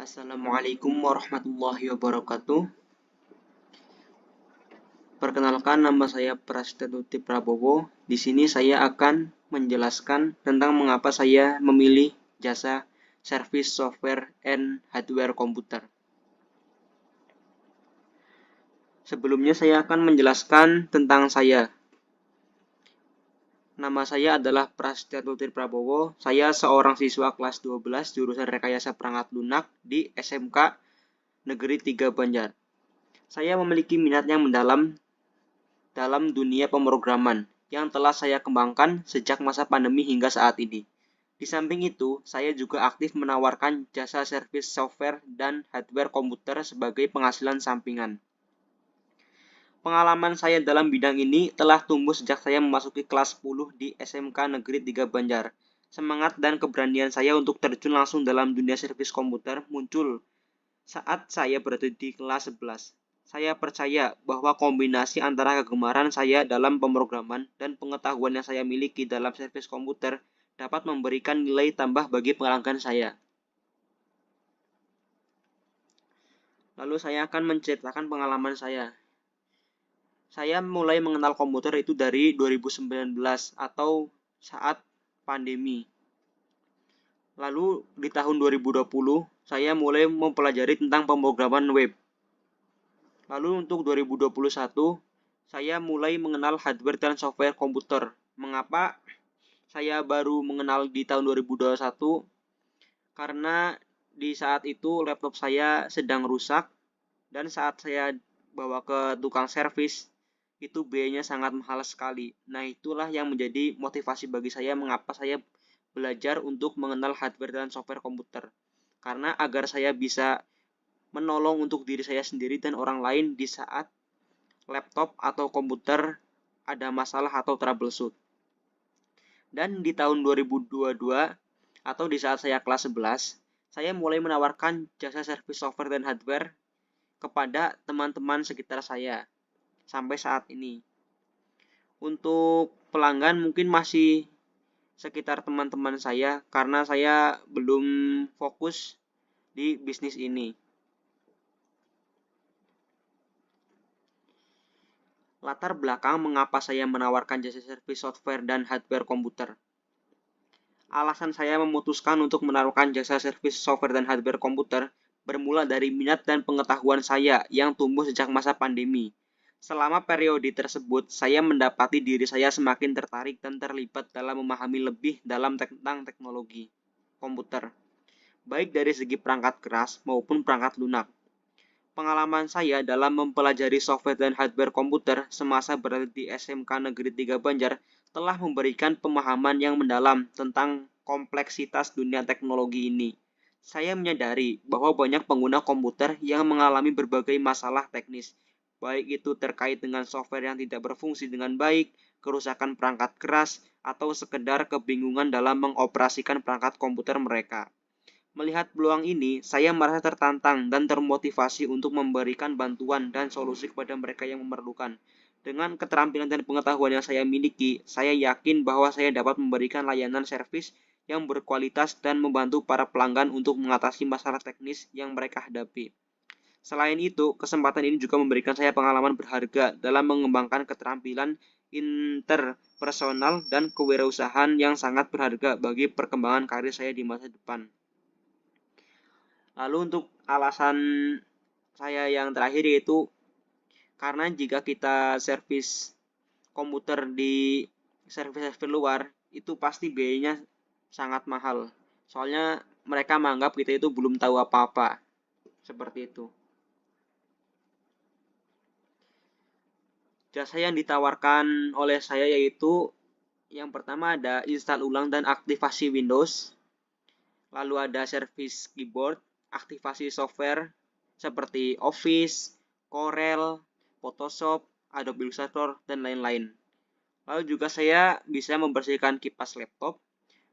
Assalamualaikum warahmatullahi wabarakatuh. Perkenalkan, nama saya Prasetyo Prabowo. Di sini saya akan menjelaskan tentang mengapa saya memilih jasa servis software and hardware komputer. Sebelumnya saya akan menjelaskan tentang saya. Nama saya adalah Prasetyo Prabowo. Saya seorang siswa kelas 12 jurusan Rekayasa Perangkat Lunak di SMK Negeri 3 Banjar. Saya memiliki minat yang mendalam dalam dunia pemrograman yang telah saya kembangkan sejak masa pandemi hingga saat ini. Di samping itu, saya juga aktif menawarkan jasa servis software dan hardware komputer sebagai penghasilan sampingan. Pengalaman saya dalam bidang ini telah tumbuh sejak saya memasuki kelas 10 di SMK Negeri 3 Banjar. Semangat dan keberanian saya untuk terjun langsung dalam dunia servis komputer muncul saat saya berada di kelas 11. Saya percaya bahwa kombinasi antara kegemaran saya dalam pemrograman dan pengetahuan yang saya miliki dalam servis komputer dapat memberikan nilai tambah bagi pelanggan saya. Lalu saya akan menceritakan pengalaman saya. Saya mulai mengenal komputer itu dari 2019 atau saat pandemi. Lalu di tahun 2020, saya mulai mempelajari tentang pemrograman web. Lalu untuk 2021, saya mulai mengenal hardware dan software komputer. Mengapa saya baru mengenal di tahun 2021? Karena di saat itu laptop saya sedang rusak dan saat saya bawa ke tukang servis, itu biayanya sangat mahal sekali. Nah, itulah yang menjadi motivasi bagi saya mengapa saya belajar untuk mengenal hardware dan software komputer. Karena agar saya bisa menolong untuk diri saya sendiri dan orang lain di saat laptop atau komputer ada masalah atau troubleshoot. Dan di tahun 2022 atau di saat saya kelas 11, saya mulai menawarkan jasa servis software dan hardware kepada teman-teman sekitar saya sampai saat ini. Untuk pelanggan mungkin masih sekitar teman-teman saya karena saya belum fokus di bisnis ini. Latar belakang mengapa saya menawarkan jasa servis software dan hardware komputer. Alasan saya memutuskan untuk menawarkan jasa servis software dan hardware komputer bermula dari minat dan pengetahuan saya yang tumbuh sejak masa pandemi. Selama periode tersebut, saya mendapati diri saya semakin tertarik dan terlibat dalam memahami lebih dalam tentang teknologi komputer, baik dari segi perangkat keras maupun perangkat lunak. Pengalaman saya dalam mempelajari software dan hardware komputer semasa berada di SMK Negeri 3 Banjar telah memberikan pemahaman yang mendalam tentang kompleksitas dunia teknologi ini. Saya menyadari bahwa banyak pengguna komputer yang mengalami berbagai masalah teknis, baik itu terkait dengan software yang tidak berfungsi dengan baik, kerusakan perangkat keras, atau sekedar kebingungan dalam mengoperasikan perangkat komputer mereka. Melihat peluang ini, saya merasa tertantang dan termotivasi untuk memberikan bantuan dan solusi kepada mereka yang memerlukan. Dengan keterampilan dan pengetahuan yang saya miliki, saya yakin bahwa saya dapat memberikan layanan servis yang berkualitas dan membantu para pelanggan untuk mengatasi masalah teknis yang mereka hadapi. Selain itu, kesempatan ini juga memberikan saya pengalaman berharga dalam mengembangkan keterampilan interpersonal dan kewirausahaan yang sangat berharga bagi perkembangan karir saya di masa depan. Lalu untuk alasan saya yang terakhir yaitu karena jika kita servis komputer di servis-servis luar itu pasti biayanya sangat mahal. Soalnya mereka menganggap kita itu belum tahu apa-apa. Seperti itu. Jasa yang ditawarkan oleh saya yaitu yang pertama ada install ulang dan aktivasi Windows. Lalu ada servis keyboard, aktivasi software seperti Office, Corel, Photoshop, Adobe Illustrator, dan lain-lain. Lalu juga saya bisa membersihkan kipas laptop,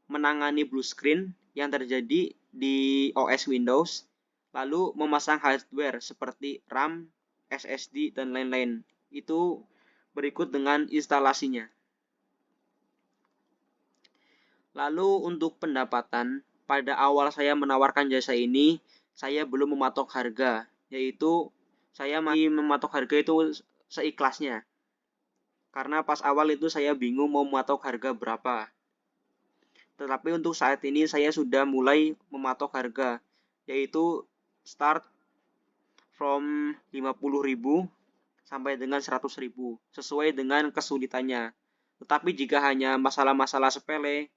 menangani blue screen yang terjadi di OS Windows, lalu memasang hardware seperti RAM, SSD, dan lain-lain. Itu berikut dengan instalasinya. Lalu untuk pendapatan, pada awal saya menawarkan jasa ini, saya belum mematok harga, yaitu saya masih mematok harga itu seikhlasnya. Karena pas awal itu saya bingung mau mematok harga berapa. Tetapi untuk saat ini saya sudah mulai mematok harga, yaitu start from 50.000 sampai dengan 100.000 sesuai dengan kesulitannya. Tetapi jika hanya masalah-masalah sepele,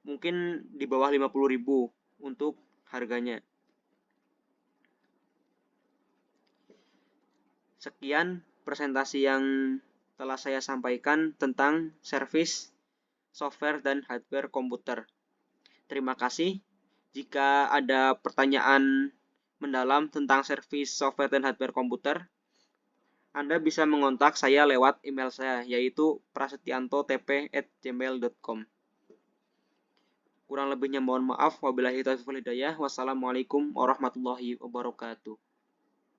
mungkin di bawah 50.000 untuk harganya. Sekian presentasi yang telah saya sampaikan tentang servis software dan hardware komputer. Terima kasih. Jika ada pertanyaan mendalam tentang servis software dan hardware komputer, Anda bisa mengontak saya lewat email saya, yaitu prasetyanto.tp@gmail.com. Kurang lebihnya mohon maaf. Wabillahi taufiq wal hidayah. Wassalamualaikum warahmatullahi wabarakatuh.